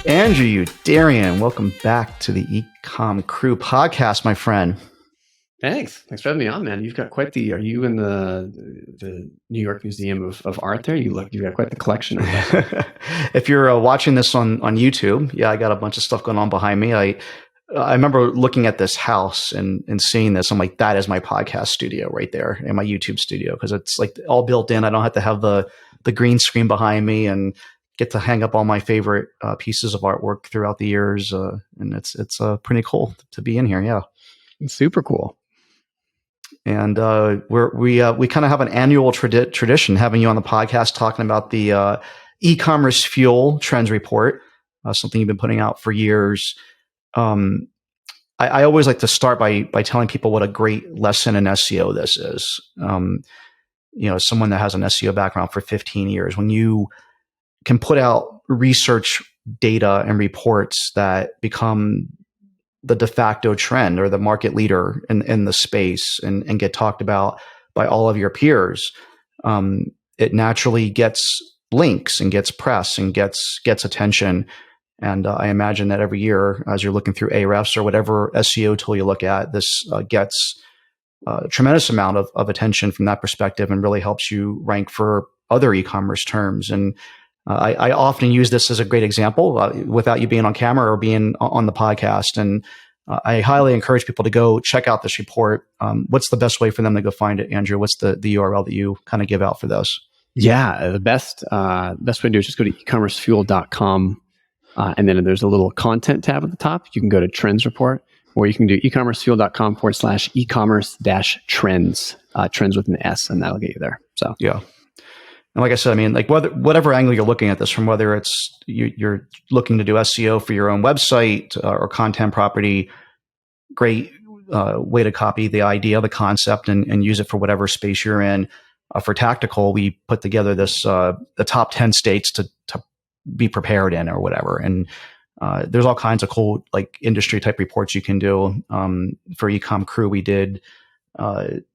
Andrew Youderian, welcome back to the EcomCrew podcast, my friend. Thanks for having me on, man. You've got quite the. Are you in the New York Museum of Art? There, you've got quite the collection. If you're watching this on YouTube, yeah, I got a bunch of stuff going on behind me. I remember looking at this house and seeing this. I'm like, that is my podcast studio right there, and my YouTube studio, because it's like all built in. I don't have to have the green screen behind me, and get to hang up all my favorite pieces of artwork throughout the years, and it's pretty cool to be in here. Yeah, it's super cool. And we kind of have an annual tradition having you on the podcast talking about the e-commerce fuel trends report, something you've been putting out for years. I always like to start by telling people what a great lesson in SEO this is. Someone that has an SEO background for 15 years, when you can put out research data and reports that become the de facto trend or the market leader in the space and get talked about by all of your peers, it naturally gets links and gets press and gets attention. And I imagine that every year, as you're looking through Ahrefs or whatever SEO tool you look at, this gets a tremendous amount of attention from that perspective and really helps you rank for other e-commerce terms. And I often use this as a great example without you being on camera or being on the podcast. And I highly encourage people to go check out this report. What's the best way for them to go find it, Andrew? What's the URL that you kind of give out for this? Yeah, the best way to do is just go to eCommerceFuel.com. And then there's a little content tab at the top. You can go to Trends Report, or you can do eCommerceFuel.com/eCommerce-trends, trends with an S, and that'll get you there. So yeah. And like I said, I mean, like whatever angle you're looking at this from, whether it's you're looking to do SEO for your own website or content property, great way to copy the idea, the concept, and use it for whatever space you're in. For tactical, we put together this the top 10 states to be prepared in or whatever. And there's all kinds of cool like industry type reports you can do. For EcomCrew, we did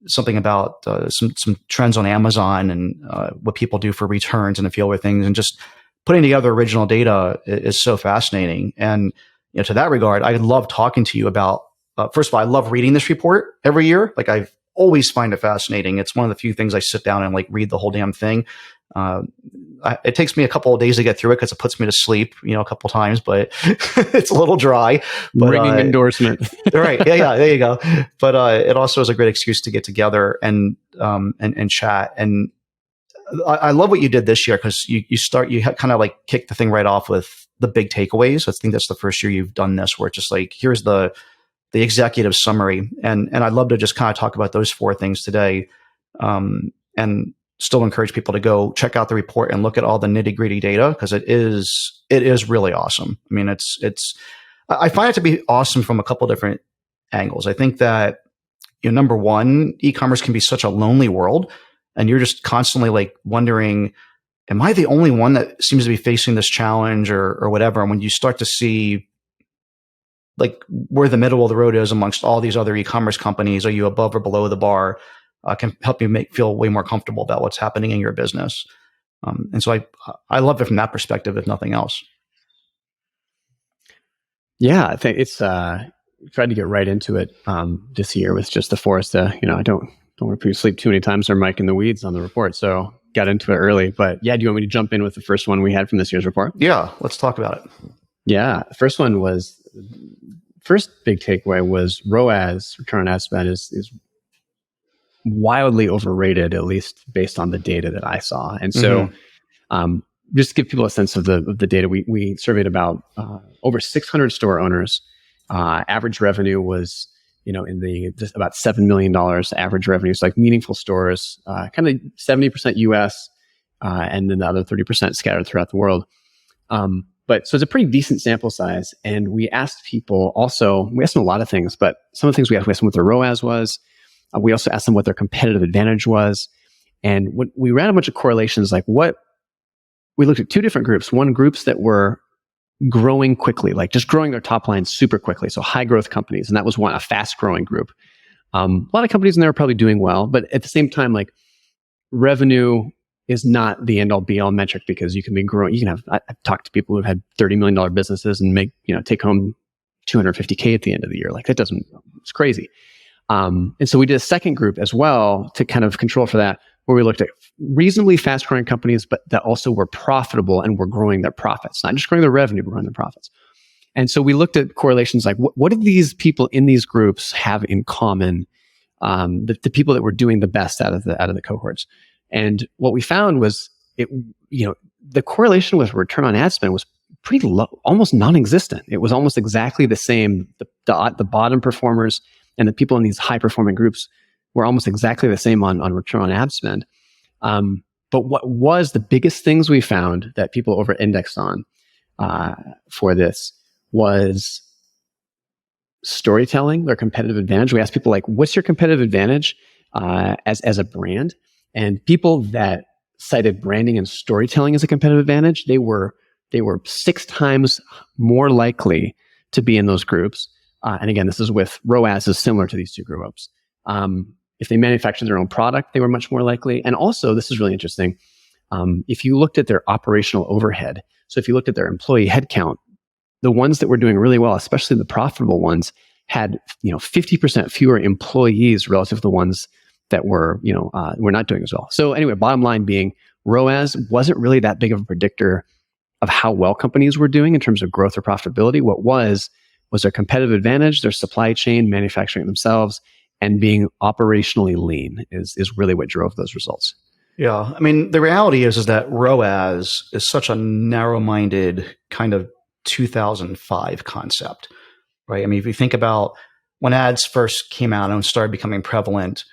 something about some trends on Amazon and what people do for returns and a few other things, and just putting together original data is so fascinating. And to that regard, I love talking to you about. First of all, I love reading this report every year. Like I've always find it fascinating. It's one of the few things I sit down and like read the whole damn thing. It takes me a couple of days to get through it because it puts me to sleep, a couple of times, but it's a little dry. But, ringing endorsement. Right. Yeah. There you go. But it also is a great excuse to get together and chat. And I love what you did this year because you kind of like kick the thing right off with the big takeaways. I think that's the first year you've done this, where it's just like, here's the executive summary. And I'd love to just kind of talk about those 4 things today. And still encourage people to go check out the report and look at all the nitty gritty data, because it is really awesome. I mean, I find it to be awesome from a couple different angles. I think that, number one, e-commerce can be such a lonely world, and you're just constantly like wondering, am I the only one that seems to be facing this challenge or whatever? And when you start to see like where the middle of the road is amongst all these other e-commerce companies, are you above or below the bar? Can help you feel way more comfortable about what's happening in your business. And so I love it from that perspective, if nothing else. Yeah, I think it's tried to get right into it this year with just the force. I don't want to sleep too many times or Mike in the weeds on the report. So got into it early. But yeah, do you want me to jump in with the first one we had from this year's report? Yeah, let's talk about it. Yeah, the first big takeaway was ROAS, return on ad spend, is wildly overrated, at least based on the data that I saw. And so just to give people a sense of the data, we surveyed about over 600 store owners. Average revenue was, in just about $7 million average revenue. So like meaningful stores, kind of 70% US, and then the other 30% scattered throughout the world. So it's a pretty decent sample size. And we asked people also, we asked them a lot of things, but some of the things we asked them what their ROAS was. We also asked them what their competitive advantage was. And we ran a bunch of correlations, we looked at 2 different groups. One, groups that were growing quickly, like just growing their top line super quickly. So high growth companies. And that was a fast growing group. A lot of companies in there are probably doing well, but at the same time, like revenue is not the end all be all metric, because you can be growing. You can have, I've talked to people who've had $30 million businesses and make, take home $250K at the end of the year. Like it's crazy. And so we did a second group as well to kind of control for that, where we looked at reasonably fast growing companies, but that also were profitable and were growing their profits, not just growing their revenue, but growing their profits. And so we looked at correlations like what did these people in these groups have in common? The people that were doing the best out of the cohorts. And what we found was the correlation with return on ad spend was pretty low, almost non-existent. It was almost exactly the same. The bottom performers and the people in these high performing groups were almost exactly the same on return on ad spend. But what was the biggest things we found that people over indexed on for this was storytelling, their competitive advantage. We asked people like, what's your competitive advantage as a brand? And people that cited branding and storytelling as a competitive advantage, they were 6 times more likely to be in those groups. And again, this is with ROAS is similar to these two groups. If they manufactured their own product, they were much more likely. And also, this is really interesting. If you looked at their operational overhead, so if you looked at their employee headcount, the ones that were doing really well, especially the profitable ones, had 50% fewer employees relative to the ones that were not doing as well. So anyway, bottom line being, ROAS wasn't really that big of a predictor of how well companies were doing in terms of growth or profitability. What was their competitive advantage, their supply chain, manufacturing themselves, and being operationally lean is really what drove those results. Yeah. I mean, the reality is that ROAS is such a narrow-minded kind of 2005 concept, right? I mean, if you think about when ads first came out and started becoming prevalent,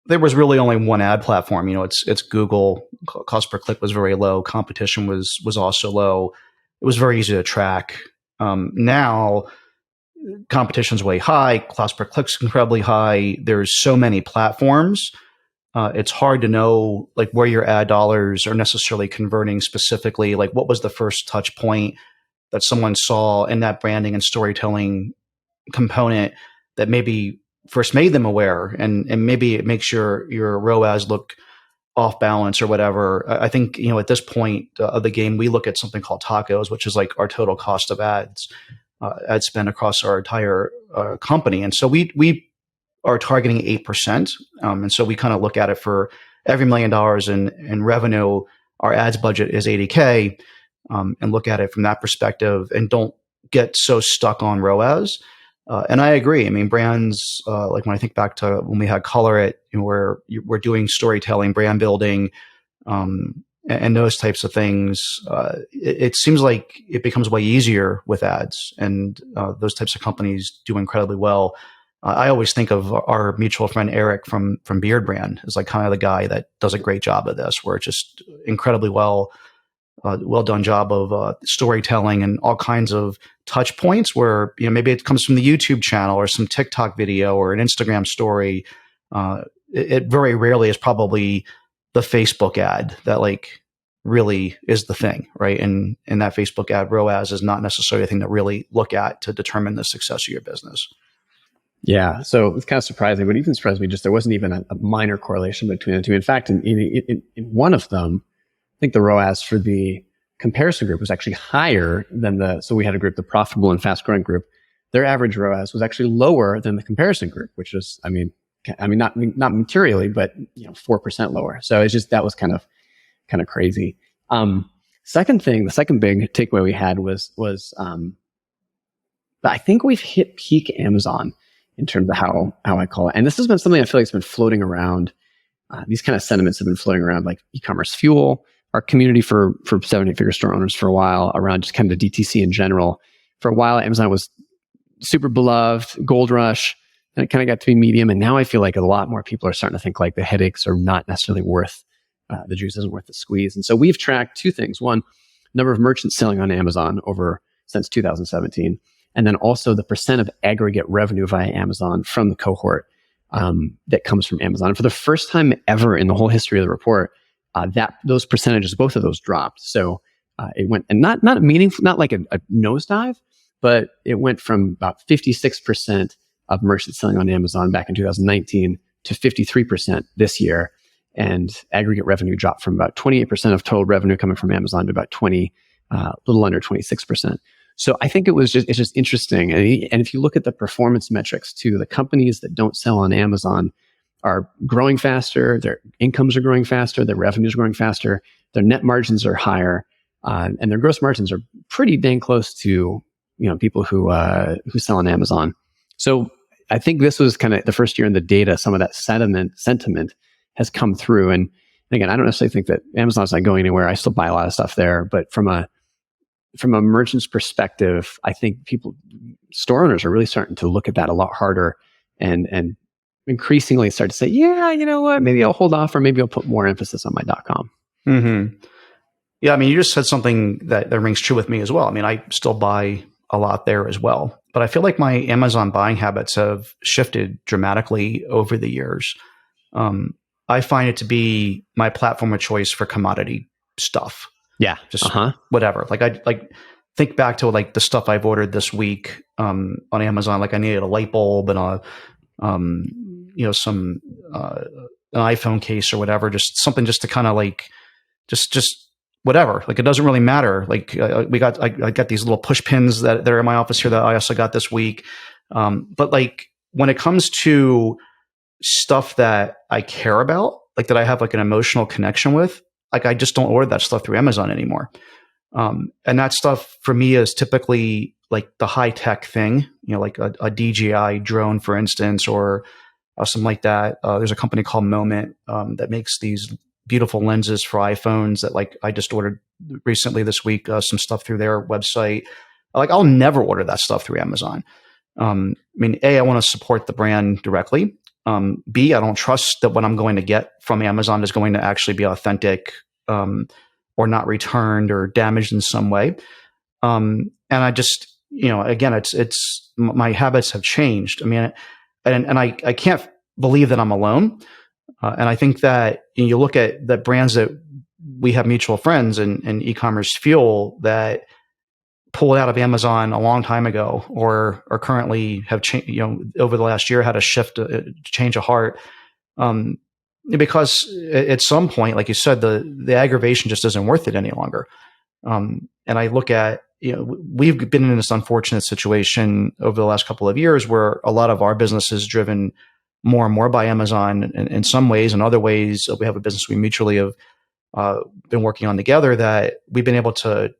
there was really only one ad platform. It's Google. Cost per click was very low. Competition was also low. It was very easy to track. Now, competition's way high. Cost per click's incredibly high. There's so many platforms. It's hard to know like where your ad dollars are necessarily converting specifically. Like what was the first touch point that someone saw in that branding and storytelling component that maybe first made them aware, and maybe it makes your ROAS look off balance or whatever. I think, at this point of the game, we look at something called tacos, which is like our total cost of ad spend across our entire company. And so we are targeting 8%. And so we kind of look at it for every $1 million in revenue, our ads budget is $80K, and look at it from that perspective and don't get so stuck on ROAS. And I agree. I mean, brands, like when I think back to when we had Color It, where we're doing storytelling, brand building, and those types of things, it seems like it becomes way easier with ads, and those types of companies do incredibly well. I always think of our mutual friend Eric from Beard Brand as like kind of the guy that does a great job of this, where it's just incredibly well done job of storytelling and all kinds of touch points where, maybe it comes from the YouTube channel or some TikTok video or an Instagram story. It very rarely is probably the Facebook ad that like really is the thing, right? And that Facebook ad ROAS is not necessarily a thing to really look at to determine the success of your business. Yeah, so it's kind of surprising, but even surprised me just there wasn't even a minor correlation between the two. In fact, in one of them, I think the ROAS for the comparison group was actually higher than so we had a group, the profitable and fast growing group. Their average ROAS was actually lower than the comparison group, which was, I mean, not materially, but 4% lower. So it's just, that was kind of crazy. Second thing, the second big takeaway we had was I think we've hit peak Amazon in terms of how I call it. And this has been something I feel like has been floating around. These kind of sentiments have been floating around, like eCommerceFuel, our community for 7-8-figure store owners for a while, around just kind of the DTC in general. For a while, Amazon was super beloved, gold rush, and it kind of got to be medium. And now I feel like a lot more people are starting to think like the headaches are not necessarily worth, the juice isn't worth the squeeze. And so we've tracked two things. One, number of merchants selling on Amazon since 2017. And then also the percent of aggregate revenue via Amazon from the cohort that comes from Amazon. And for the first time ever in the whole history of the report, those percentages, both of those dropped. So it went, and not meaningful, not like a nosedive, but it went from about 56% of merchants selling on Amazon back in 2019 to 53% this year. and aggregate revenue dropped from about 28% of total revenue coming from Amazon to about little under 26%. So I think it's just interesting. And if you look at the performance metrics too, the companies that don't sell on Amazon are growing faster, their incomes are growing faster, their revenues are growing faster, their net margins are higher, and their gross margins are pretty dang close to people who sell on Amazon. So I think this was kind of the first year in the data, some of that sentiment has come through. And again, I don't necessarily think that Amazon's not going anywhere. I still buy a lot of stuff there, but from a merchant's perspective, I think store owners are really starting to look at that a lot harder and increasingly start to say, yeah, you know what, maybe I'll hold off, or maybe I'll put more emphasis on my .com. Mm-hmm. Yeah, I mean, you just said something that rings true with me as well. I mean, I still buy a lot there as well, but I feel like my Amazon buying habits have shifted dramatically over the years. I find it to be my platform of choice for commodity stuff. Yeah, just whatever. Like I think back to like the stuff I've ordered this week on Amazon. Like I needed a light bulb and some an iPhone case or whatever. Just something just to kind of like just whatever. Like it doesn't really matter. Like I got these little push pins that are in my office here that I also got this week. But like when it comes to stuff that I care about, like that I have like an emotional connection with, like I just don't order that stuff through Amazon anymore. And that stuff for me is typically like the high tech thing, like a DJI drone, for instance, or something like that. There's a company called Moment that makes these beautiful lenses for iPhones that like I just ordered recently this week, some stuff through their website. Like I'll never order that stuff through Amazon. I mean, A, I want to support the brand directly. B, I don't trust that what I'm going to get from Amazon is going to actually be authentic or not returned or damaged in some way. And I just, again, it's my habits have changed. I mean, and I can't believe that I'm alone. And I think that you look at the brands that we have mutual friends in eCommerceFuel that pulled out of Amazon a long time ago, or currently have over the last year had a shift, change of heart, because at some point, like you said, the aggravation just isn't worth it any longer. And I look at we've been in this unfortunate situation over the last couple of years where a lot of our business is driven more and more by Amazon in some ways. In other ways, we have a business we mutually have been working on together that we've been able to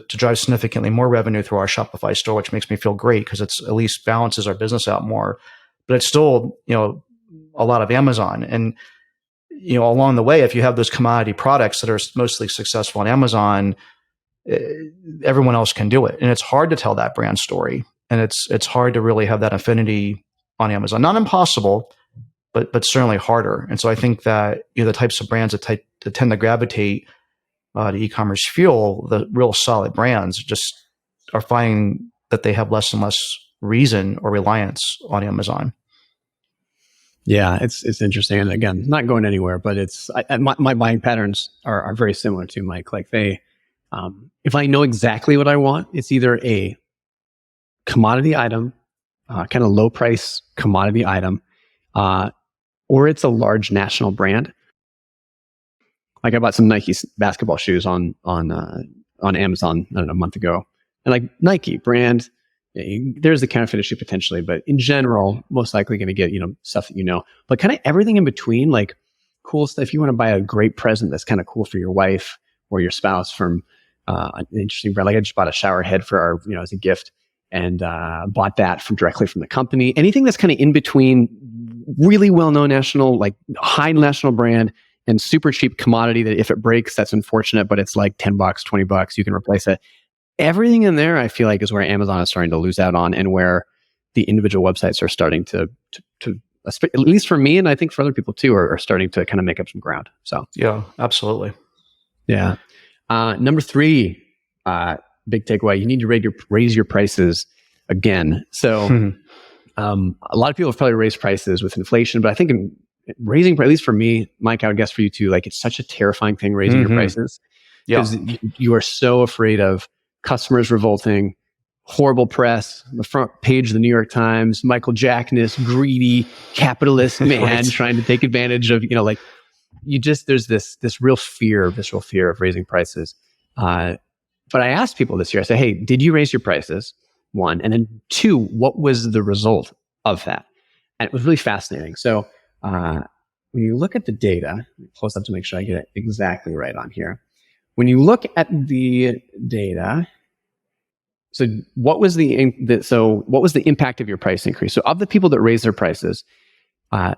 drive significantly more revenue through our Shopify store, which makes me feel great because it's at least balances our business out more. But it's still, a lot of Amazon. And, along the way, if you have those commodity products that are mostly successful on Amazon, everyone else can do it. And it's hard to tell that brand story. And it's hard to really have that affinity on Amazon. Not impossible, but certainly harder. And so I think that, the types of brands that tend to gravitate to eCommerceFuel, the real solid brands, just are finding that they have less and less reason or reliance on Amazon. Yeah, it's interesting. And again, not going anywhere, but my buying patterns are very similar to Mike. Like if I know exactly what I want, it's either a commodity item, kind of low price commodity item, or it's a large national brand. Like I bought some Nike basketball shoes on Amazon, I don't know, a month ago. And like Nike brand, there's the counterfeit issue potentially, but in general, most likely going to get, stuff that but kind of everything in between, like cool stuff. If you want to buy a great present that's kind of cool for your wife or your spouse from an interesting brand, like I just bought a shower head for our, as a gift, and bought that directly from the company. Anything that's kind of in between really well-known national, like high national brand, and super cheap commodity that if it breaks, that's unfortunate, but it's like $10, $20, you can replace it. Everything in there, I feel like, is where Amazon is starting to lose out on, and where the individual websites are starting to at least for me, and I think for other people too, are starting to kind of make up some ground. So yeah, absolutely. Yeah. Number 3, big takeaway: you need to raise your prices again. So a lot of people have probably raised prices with inflation, but I think raising, at least for me, Mike, I would guess for you too, like it's such a terrifying thing, raising your prices, because you are so afraid of customers revolting, horrible press, the front page of the New York Times, Michael Jackness, greedy capitalist man trying to take advantage of, there's this visceral fear of raising prices. But I asked people this year, I said, hey, did you raise your prices? One, and then two, what was the result of that? And it was really fascinating. So when you look at the data, let me close up to make sure I get it exactly right on here. When you look at the data, so what was the impact of your price increase? So of the people that raised their prices,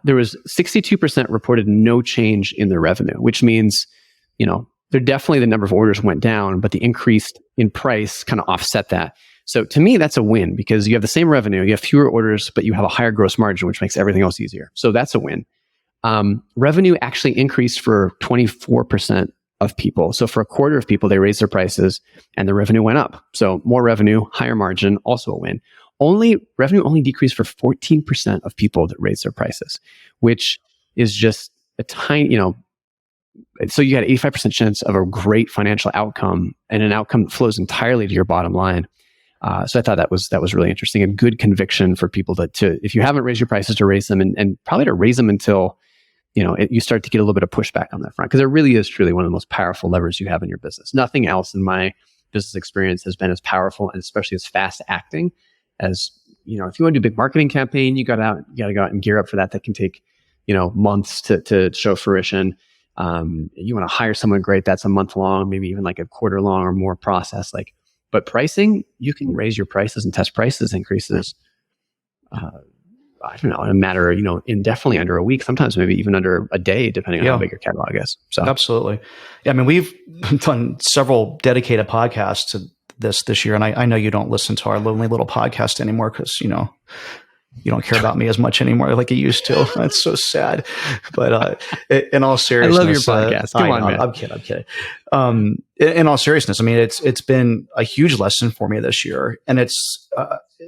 there was 62% reported no change in their revenue, which means, they're definitely the number of orders went down, but the increase in price kind of offset that. So to me, that's a win because you have the same revenue, you have fewer orders, but you have a higher gross margin, which makes everything else easier. So that's a win. Revenue actually increased for 24% of people. So for a quarter of people, they raised their prices and the revenue went up. So more revenue, higher margin, also a win. Revenue only decreased for 14% of people that raised their prices, which is just a tiny, so you had 85% chance of a great financial outcome and an outcome that flows entirely to your bottom line. So I thought that was really interesting and good conviction for people to if you haven't raised your prices, to raise them and probably to raise them until you start to get a little bit of pushback on that front, because it really is truly one of the most powerful levers you have in your business. Nothing else in my business experience has been as powerful and especially as fast acting as if you want to do a big marketing campaign, you got to go out and gear up for that. That can take months to show fruition. You want to hire someone great, that's a month long, maybe even like a quarter long or more process. But pricing, you can raise your prices and test prices increases. I don't know, in a matter, in definitely under a week, sometimes maybe even under a day, depending on how big your catalog is. So absolutely, yeah. I mean, we've done several dedicated podcasts to this year, and I know you don't listen to our lonely little podcast anymore because you don't care about me as much anymore like you used to. That's so sad. But in all seriousness, I love your podcast. Come on, man. I'm kidding. In all seriousness, I mean, it's been a huge lesson for me this year, and it's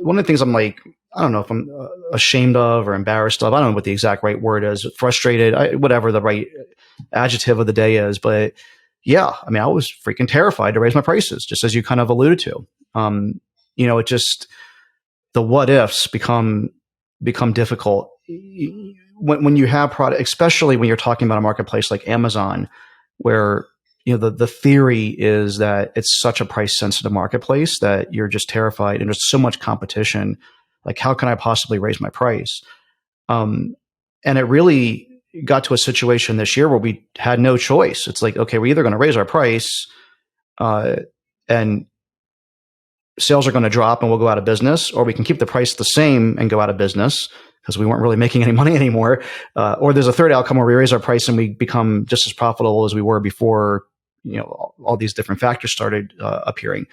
one of the things I'm like, I don't know if I'm ashamed of or embarrassed of. I don't know what the exact right word is. Frustrated, whatever the right adjective of the day is. But yeah, I mean, I was freaking terrified to raise my prices, just as you kind of alluded to. It just, the what ifs become difficult when you have product, especially when you're talking about a marketplace like Amazon, where the theory is that it's such a price sensitive marketplace that you're just terrified and there's so much competition. Like, how can I possibly raise my price? And it really got to a situation this year where we had no choice. It's like, okay, we're either going to raise our price and sales are going to drop and we'll go out of business, or we can keep the price the same and go out of business because we weren't really making any money anymore. Or there's a third outcome where we raise our price and we become just as profitable as we were before, all these different factors started appearing.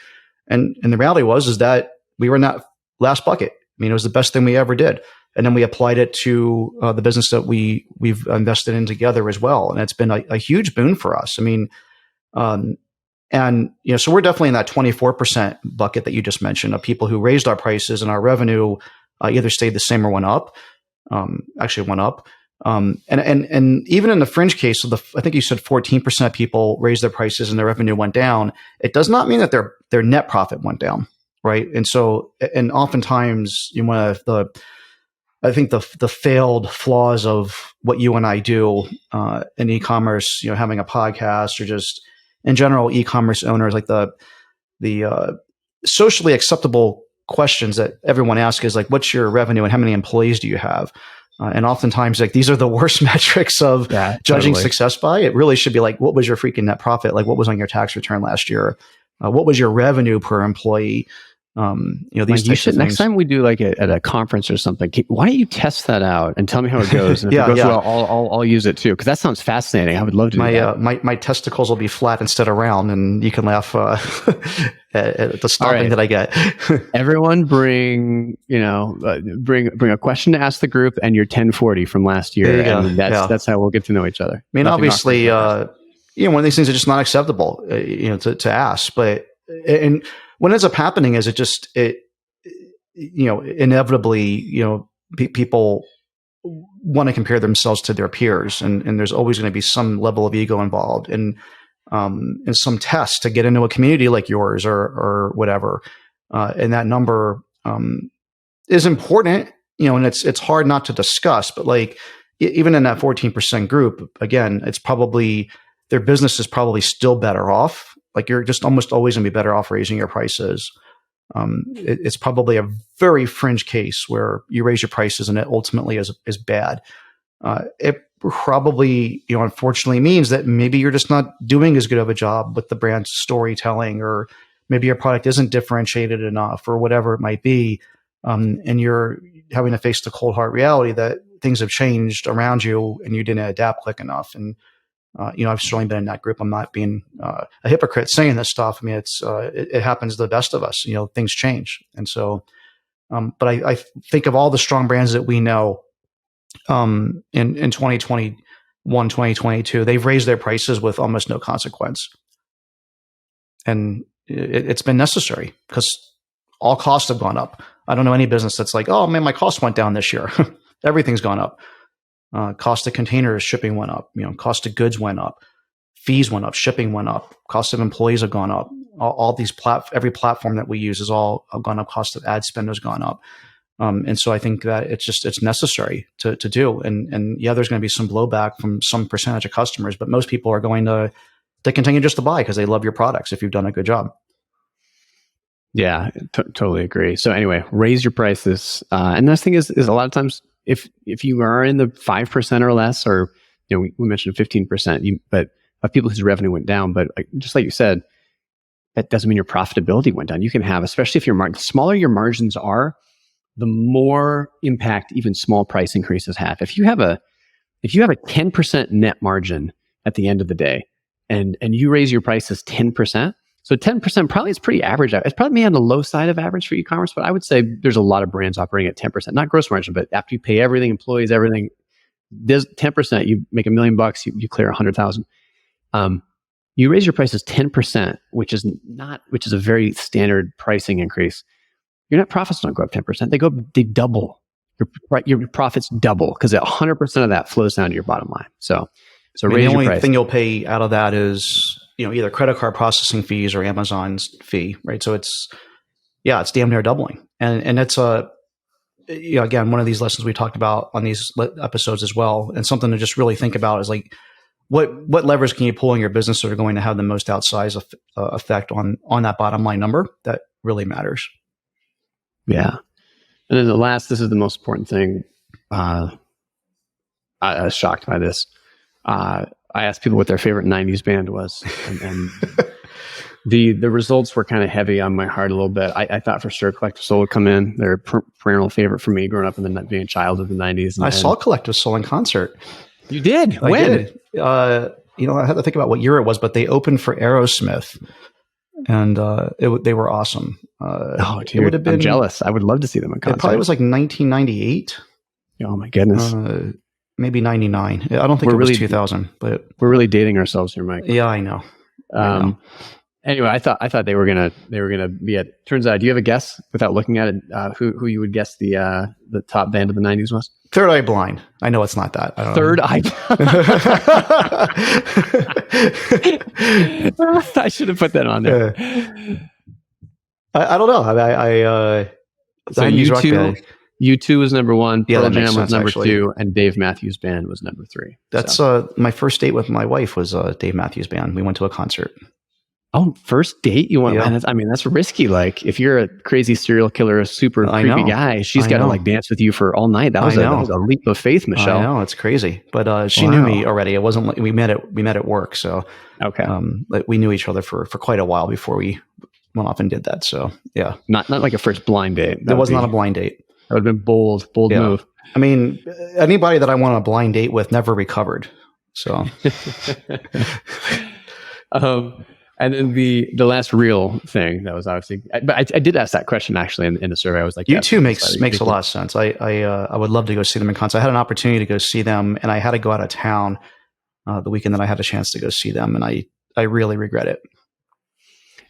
And the reality is that we were in that last bucket. I mean, it was the best thing we ever did. And then we applied it to the business that we've invested in together as well. And it's been a huge boon for us. I mean, so we're definitely in that 24% bucket that you just mentioned of people who raised our prices and our revenue either stayed the same or went up, actually went up. And even in the fringe case of I think you said 14% of people raised their prices and their revenue went down. It does not mean that their net profit went down. Right. And so, and oftentimes I think the failed flaws of what you and I do in e-commerce, having a podcast or just in general, e-commerce owners, like the socially acceptable questions that everyone asks is like, what's your revenue and how many employees do you have? And oftentimes, like, these are the worst metrics of judging success by. It really should be like, what was your freaking net profit? Like, what was on your tax return last year? What was your revenue per employee? These you should, next time we do like at a conference or something, why don't you test that out and tell me how it goes? And if it goes well, I'll use it too, because that sounds fascinating. I would love to do that. My testicles will be flat instead of round, and you can laugh at the stopping that I get. Everyone bring a question to ask the group and your 1040 from last year, and that's how we'll get to know each other. I mean, obviously, one of these things is just not acceptable, to ask, but and what ends up happening is inevitably, people want to compare themselves to their peers, and there's always going to be some level of ego involved in some test to get into a community like yours or whatever. And that number is important, and it's hard not to discuss, but like, even in that 14% group, again, it's probably their business is probably still better off. Like you're just almost always going to be better off raising your prices. It's probably a very fringe case where you raise your prices and it ultimately is bad. It probably, unfortunately means that maybe you're just not doing as good of a job with the brand storytelling, or maybe your product isn't differentiated enough, or whatever it might be. And you're having to face the cold hard reality that things have changed around you and you didn't adapt quick enough. And, I've certainly been in that group. I'm not being a hypocrite saying this stuff. I mean, it happens to the best of us, things change. And so, but I think of all the strong brands that we know, in 2021, 2022, they've raised their prices with almost no consequence. And it's been necessary because all costs have gone up. I don't know any business that's like, oh man, my cost went down this year. Everything's gone up. Cost of containers, shipping went up. Cost of goods went up. Fees went up. Shipping went up. Cost of employees have gone up. All these every platform that we use has all gone up. Cost of ad spend has gone up. And so I think that it's necessary to do. And yeah, there's going to be some blowback from some percentage of customers, but most people are going to continue just to buy because they love your products if you've done a good job. Yeah, totally agree. So anyway, raise your prices. And the thing is a lot of times if you are in the 5% or less, or we mentioned 15%, but of people whose revenue went down, but just like you said, that doesn't mean your profitability went down. You can have, especially if the smaller your margins are, the more impact even small price increases have. If you have a 10% net margin at the end of the day, and you raise your prices 10%, so 10% probably is pretty average. It's probably maybe on the low side of average for e-commerce, but I would say there's a lot of brands operating at 10%, not gross margin, but after you pay everything, employees, everything, there's 10%, you make $1 million, you clear 100,000. You raise your prices 10%, which is a very standard pricing increase. Your net profits don't go up 10%. They double. Your profits double because 100% of that flows down to your bottom line. So raise your price. The only thing you'll pay out of that is, either credit card processing fees or Amazon's fee, right? So it's damn near doubling. And it's again, one of these lessons we talked about on these episodes as well. And something to just really think about is like, what levers can you pull in your business that are going to have the most outsized effect on that bottom line number that really matters? Yeah. And then this is the most important thing. I was shocked by this. I asked people what their favorite 90s band was. And the results were kind of heavy on my heart a little bit. I thought for sure Collective Soul would come in. They're a perennial favorite for me growing up being a child of the 90s. I saw Collective Soul in concert. You did? I when? Did. I had to think about what year it was, but they opened for Aerosmith. And they were awesome. Oh, dude, I'm jealous. I would love to see them in concert. It probably was like 1998. Oh my goodness. Maybe 99. I don't think it was 2000. But we're really dating ourselves here, Mike. Yeah, I know. Anyway, I thought they were gonna be at. Turns out, do you have a guess without looking at it? Who you would guess the top band of the 90s was? Third Eye Blind. I know it's not that. I don't Third Eye Blind. I should have put that on there. I don't know. So U2 was number one. Pearl Jam was number two, and Dave Matthews Band was number three. That's my first date with my wife was Dave Matthews Band. We went to a concert. Oh, first date you went? Yeah. Man, that's risky. Like if you're a crazy serial killer, a super creepy guy, she's got to like dance with you for all night. That was a leap of faith, Michelle. I know, it's crazy. But she knew me already. It wasn't like we met at work. So okay, we knew each other for quite a while before we went off and did that. So yeah, not like a first blind date. It was not a blind date. That would have been bold move. I mean, anybody that I went on a blind date with never recovered. So, and then the last real thing that was obviously, but I did ask that question actually in the survey. I was like, U2 makes a lot of sense. I would love to go see them in concert. I had an opportunity to go see them, and I had to go out of town the weekend that I had a chance to go see them, and I really regret it.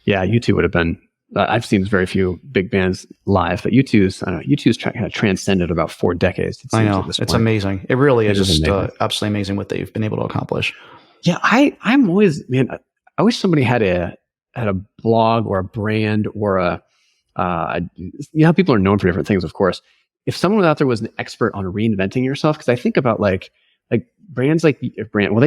Yeah, U2 would have been. I've seen very few big bands live, but U2's kind of transcended about 4 decades. I know, it's amazing. It really is just absolutely amazing what they've been able to accomplish. Yeah, I'm always, man. I wish somebody had a blog or a brand or people are known for different things, of course. If someone out there was an expert on reinventing yourself, because I think about like brands like they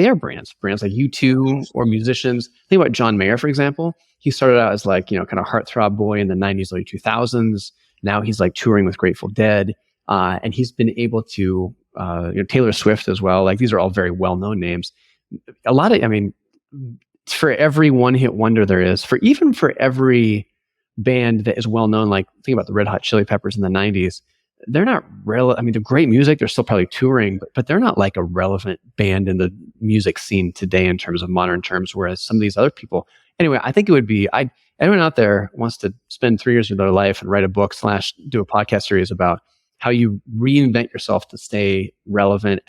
are brands like U2 or musicians. Think about John Mayer, for example. He started out as like, kind of heartthrob boy in the 90s, early 2000s. Now he's like touring with Grateful Dead. And he's been able to, Taylor Swift as well. Like, these are all very well-known names. For every one-hit wonder there is, for every band that is well-known, like think about the Red Hot Chili Peppers in the 90s, they're not they're great music. They're still probably touring, but they're not like a relevant band in the music scene today in terms of modern terms, whereas some of these other people. Anyway, I think it would be, anyone out there wants to spend 3 years of their life and write a book / do a podcast series about how you reinvent yourself to stay relevant,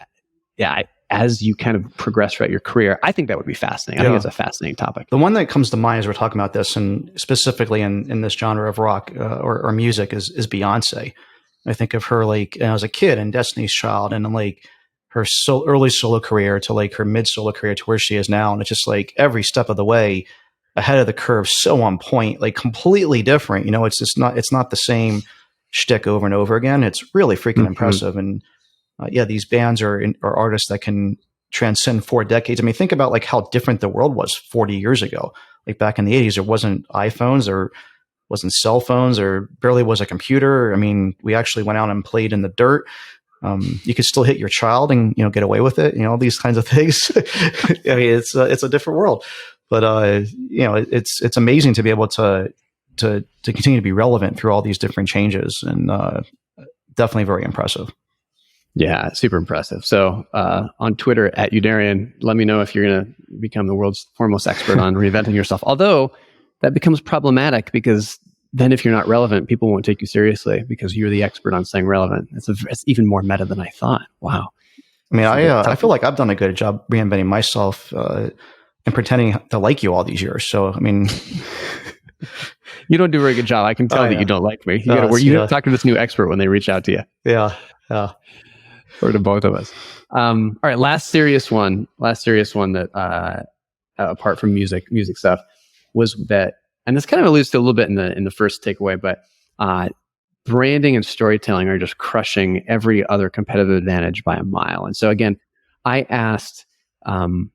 as you kind of progress throughout your career. I think that would be fascinating. I think it's a fascinating topic. The one that comes to mind as we're talking about this, and specifically in this genre of rock or music, is Beyonce. I think of her like as a kid in Destiny's Child, and like her early solo career to like her mid solo career to where she is now. And it's just like every step of the way ahead of the curve, so on point, like completely different. It's not the same shtick over and over again. It's really freaking impressive. And these bands are artists that can transcend 4 decades. I mean, think about like how different the world was 40 years ago. Like back in the 80s, there wasn't iPhones, or wasn't cell phones, or barely was a computer. I mean, we actually went out and played in the dirt. You could still hit your child and get away with it. These kinds of things. I mean, it's a different world. But it's amazing to be able to continue to be relevant through all these different changes, and definitely very impressive. Yeah, super impressive. So on Twitter @Youderian, let me know if you're going to become the world's foremost expert on reinventing yourself. Although that becomes problematic, because then if you're not relevant, people won't take you seriously because you're the expert on staying relevant. It's even more meta than I thought. Wow. I mean, I feel like I've done a good job reinventing myself and pretending to like you all these years. So, I mean... You don't do a very good job. I can tell that you don't like me. You got to talk to this new expert when they reach out to you. Yeah. Or to both of us. All right, last serious one that apart from music stuff was that, and this kind of alludes to a little bit in the first takeaway, but branding and storytelling are just crushing every other competitive advantage by a mile. And so again, I asked, branding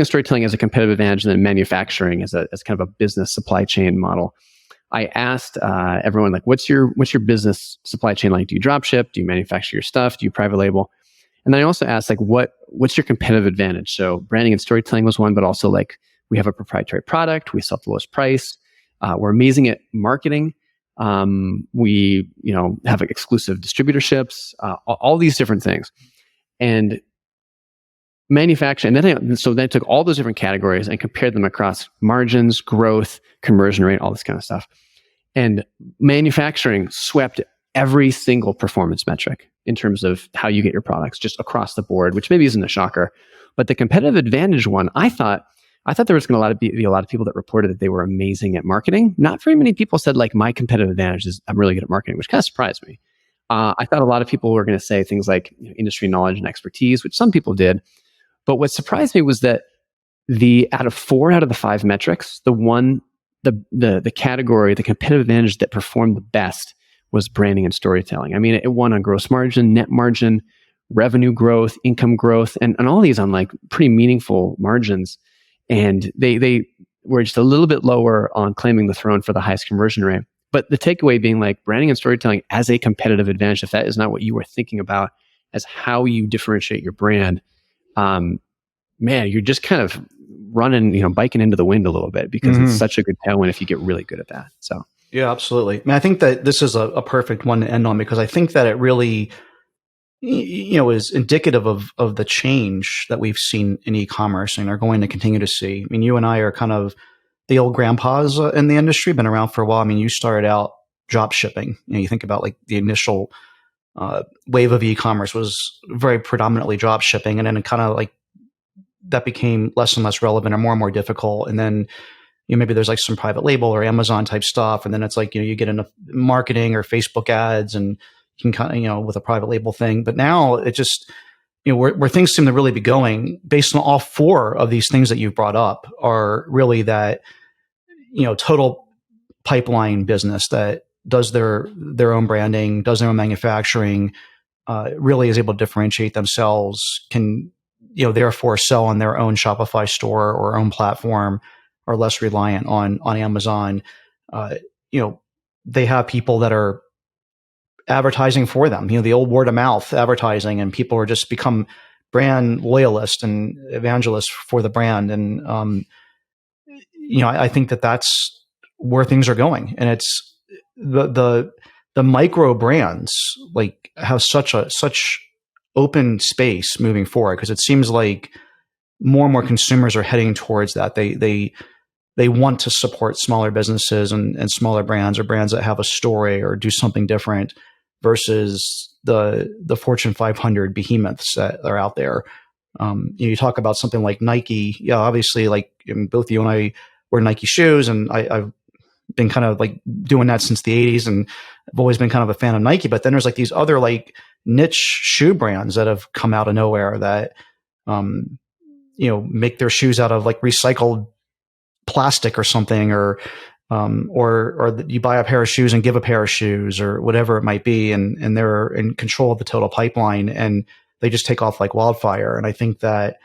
and storytelling as a competitive advantage, and then manufacturing as kind of a business supply chain model. I asked everyone, like, what's your business supply chain like? Do you drop ship? Do you manufacture your stuff? Do you private label? And then I also asked, like, what's your competitive advantage? So branding and storytelling was one, but also like we have a proprietary product, we sell at the lowest price, we're amazing at marketing, we have exclusive distributorships, all these different things, and manufacturing. And then I took all those different categories and compared them across margins, growth, conversion rate, all this kind of stuff. And manufacturing swept every single performance metric in terms of how you get your products, just across the board, which maybe isn't a shocker. But the competitive advantage one, I thought there was going to be a lot of people that reported that they were amazing at marketing. Not very many people said, like, my competitive advantage is I'm really good at marketing, which kind of surprised me. I thought a lot of people were going to say things like industry knowledge and expertise, which some people did. But what surprised me was that out of 4 out of the 5 metrics, the category, the competitive advantage that performed the best was branding and storytelling. I mean, it won on gross margin, net margin, revenue growth, income growth, and all these on like pretty meaningful margins. And they were just a little bit lower on claiming the throne for the highest conversion rate. But the takeaway being, like, branding and storytelling as a competitive advantage, if that is not what you were thinking about as how you differentiate your brand, man, you're just kind of running, biking into the wind a little bit, because it's such a good tailwind if you get really good at that. So yeah, absolutely. I mean, I think that this is a perfect one to end on, because I think that it really, is indicative of the change that we've seen in e-commerce and are going to continue to see. I mean, you and I are kind of the old grandpas in the industry, been around for a while. I mean, you started out drop shipping. You think about like the initial wave of e-commerce was very predominantly drop shipping, and then it kind of like that became less and less relevant or more difficult. And then maybe there's like some private label or Amazon type stuff, and then it's like you get into marketing or Facebook ads, and you can kind of with a private label thing. But now it just where things seem to really be going, based on all 4 of these things that you've brought up, are really that total pipeline business that does their own branding, does their own manufacturing, really is able to differentiate themselves can, therefore sell on their own Shopify store or own platform, are less reliant on Amazon. They have people that are advertising for them, the old word of mouth advertising, and people are just become brand loyalists and evangelists for the brand. And, I think that that's where things are going. And it's the micro brands like have such open space moving forward, because it seems like more and more consumers are heading towards that. They want to support smaller businesses and smaller brands, or brands that have a story or do something different, versus the Fortune 500 behemoths that are out there. You talk about something like Nike. Yeah, obviously, like both you and I wear Nike shoes, and I've been kind of like doing that since the 80s, and I've always been kind of a fan of Nike. But then there's like these other like niche shoe brands that have come out of nowhere that make their shoes out of like recycled plastic or something, or you buy a pair of shoes and give a pair of shoes, or whatever it might be, and they're in control of the total pipeline, and they just take off like wildfire. And I think that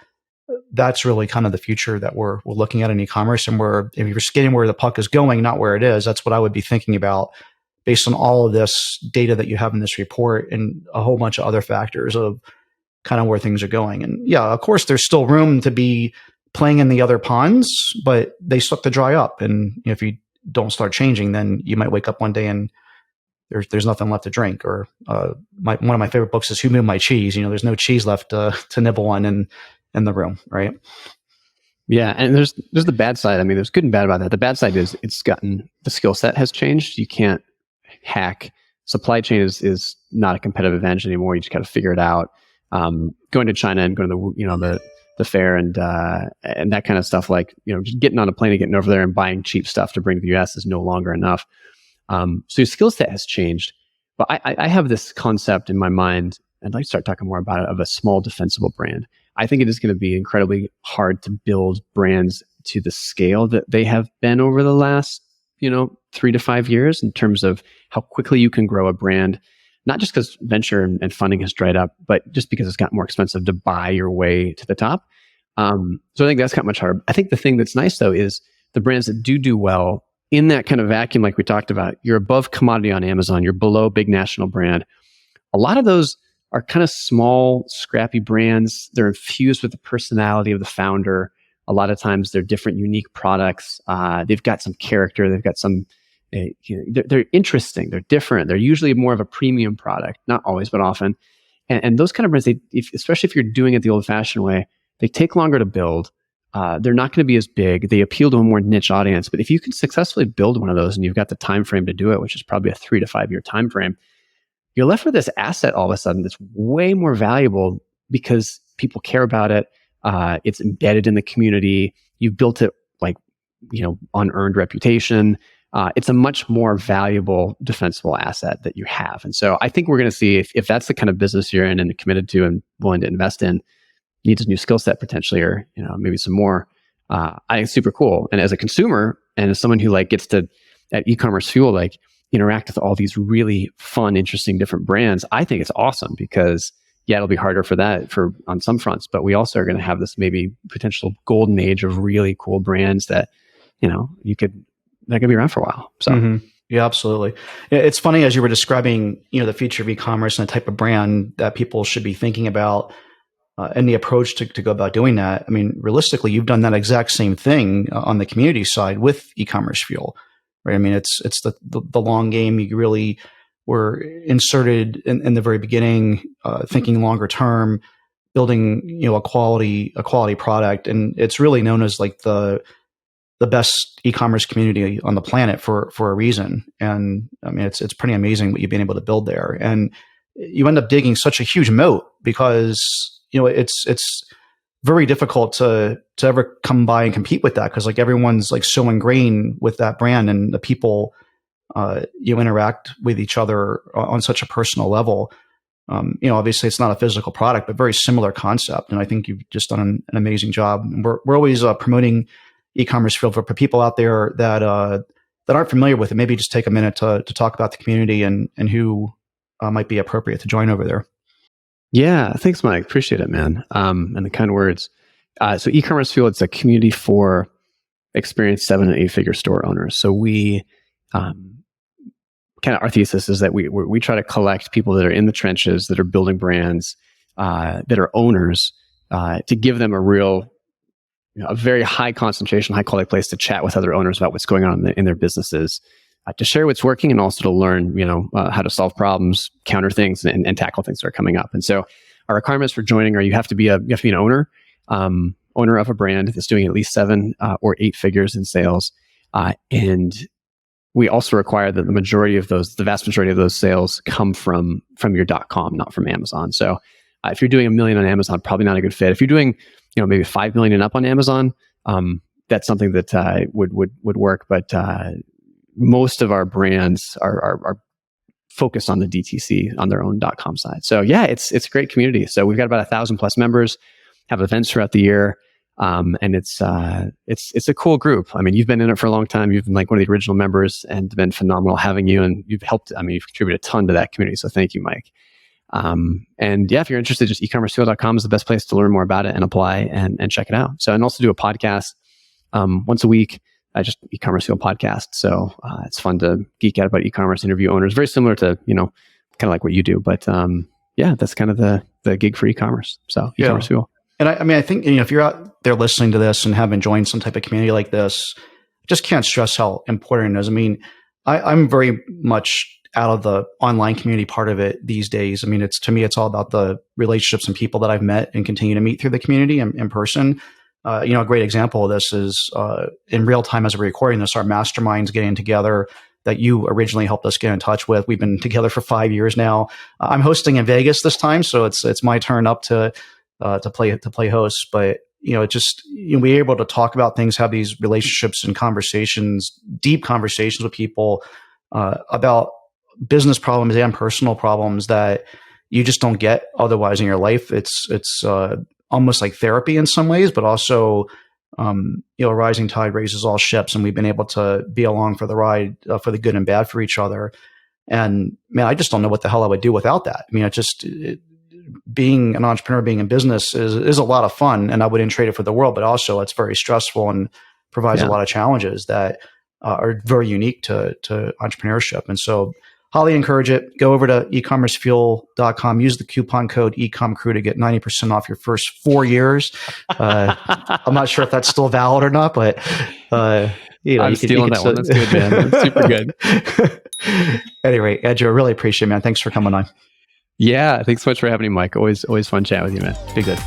that's really kind of the future that we're looking at in e-commerce. And if you're skating where the puck is going, not where it is, that's what I would be thinking about based on all of this data that you have in this report and a whole bunch of other factors of kind of where things are going. And yeah, of course, there's still room to be playing in the other ponds, but they start to dry up. And if you don't start changing, then you might wake up one day and there's nothing left to drink. Or one of my favorite books is Who Moved My Cheese? There's no cheese left to nibble on in the room, right? Yeah, and there's the bad side. I mean, there's good and bad about that. The bad side is the skill set has changed. You can't hack. Supply chain is not a competitive advantage anymore. You just got to figure it out. Going to China and going to the fair and that kind of stuff, like just getting on a plane and getting over there and buying cheap stuff to bring to the US is no longer enough. So your skill set has changed. But I have this concept in my mind, I'd like to start talking more about it, of a small defensible brand. I think it is going to be incredibly hard to build brands to the scale that they have been over the last 3 to 5 years, in terms of how quickly you can grow a brand, not just because venture and funding has dried up, but just because it's gotten more expensive to buy your way to the top. So I think that's got much harder. I think the thing that's nice though is the brands that do well in that kind of vacuum, like we talked about, you're above commodity on Amazon, you're below big national brand. A lot of those are kind of small, scrappy brands. They're infused with the personality of the founder. A lot of times they're different, unique products. They've got some character. They've got some, they're interesting. They're different. They're usually more of a premium product, not always, but often. And those kind of brands, especially if you're doing it the old fashioned way, they take longer to build. They're not going to be as big. They appeal to a more niche audience. But if you can successfully build one of those and you've got the time frame to do it, which is probably a 3 to 5 year time frame, you're left with this asset all of a sudden that's way more valuable because people care about it. It's embedded in the community. You've built it unearned reputation. It's a much more valuable, defensible asset that you have. And so I think we're going to see if that's the kind of business you're in and committed to and willing to invest in, needs a new skill set potentially, or maybe some more. I think it's super cool. And as a consumer and as someone who gets to at eCommerceFuel interact with all these really fun, interesting, different brands, I think it's awesome because it'll be harder for that on some fronts, but we also are going to have this maybe potential golden age of really cool brands that that could be around for a while. So. Mm-hmm. Yeah, absolutely. It's funny as you were describing, the future of e-commerce and the type of brand that people should be thinking about, and the approach to go about doing that. I mean, realistically, you've done that exact same thing on the community side with eCommerceFuel, right? I mean, it's the long game. You really were inserted in the very beginning, thinking longer term, building a quality product, and it's really known as like the best e-commerce community on the planet for a reason. And I mean, it's pretty amazing what you've been able to build there. And you end up digging such a huge moat because, it's very difficult to ever come by and compete with that. Cause everyone's so ingrained with that brand, and the people, you interact with each other on such a personal level. Obviously it's not a physical product, but very similar concept. And I think you've just done an amazing job. And we're always promoting eCommerceFuel for people out there that aren't familiar with it. Maybe just take a minute to talk about the community and who might be appropriate to join over there. Yeah, thanks, Mike. Appreciate it, man. And the kind words. So eCommerce Fuel, it's a community for experienced 7 and 8-figure store owners. So we, kind of our thesis is that we try to collect people that are in the trenches, that are building brands, that are owners, to give them a very high concentration, high quality place to chat with other owners about what's going on in their businesses, to share what's working, and also to learn, how to solve problems, counter things, and tackle things that are coming up. And so our requirements for joining are you have to be an owner, owner of a brand that's doing at least 7 or 8 figures in sales. And we also require that the vast majority of those sales come from your .com, not from Amazon. So if you're doing $1 million on Amazon, probably not a good fit. If you're doing, maybe 5 million and up on Amazon, that's something that would work. But most of our brands are focused on the DTC on their own .com side. So yeah, it's a great community. So we've got about 1,000+ members, have events throughout the year. And it's a cool group. I mean, you've been in it for a long time. You've been like one of the original members, and been phenomenal having you. And you've contributed a ton to that community. So thank you, Mike. And yeah, if you're interested, just eCommerceFuel.com is the best place to learn more about it and apply and check it out. So, and also do a podcast once a week. Just eCommerce Fuel podcast. So it's fun to geek out about e-commerce, interview owners. Very similar to kind of like what you do. But yeah, that's kind of the gig for e-commerce. So eCommerce Fuel. And I think, if you're out there listening to this and haven't joined some type of community like this, just can't stress how important it is. I mean, I'm very much out of the online community part of it these days. I mean, to me, it's all about the relationships and people that I've met and continue to meet through the community in person. A great example of this is in real time as we're recording this, our masterminds getting together that you originally helped us get in touch with. We've been together for 5 years now. I'm hosting in Vegas this time, so it's my turn up to play host. But we're able to talk about things, have these relationships and conversations, deep conversations with people about business problems and personal problems that you just don't get otherwise in your life. It's almost like therapy in some ways, but also a rising tide raises all ships, and we've been able to be along for the ride for the good and bad for each other. And man, I just don't know what the hell I would do without that. I mean, being an entrepreneur, being in business is a lot of fun, and I wouldn't trade it for the world, but also it's very stressful and provides a lot of challenges that are very unique to entrepreneurship. And so highly encourage it. Go over to eCommerceFuel.com, use the coupon code EcomCrew to get 90% off your first 4 years. I'm not sure if that's still valid or not, but I'm stealing that one. That's good, man. That's super good. Anyway, Andrew, I really appreciate it, man. Thanks for coming on. Yeah, thanks so much for having me, Mike. Always fun chatting with you, man. Be good.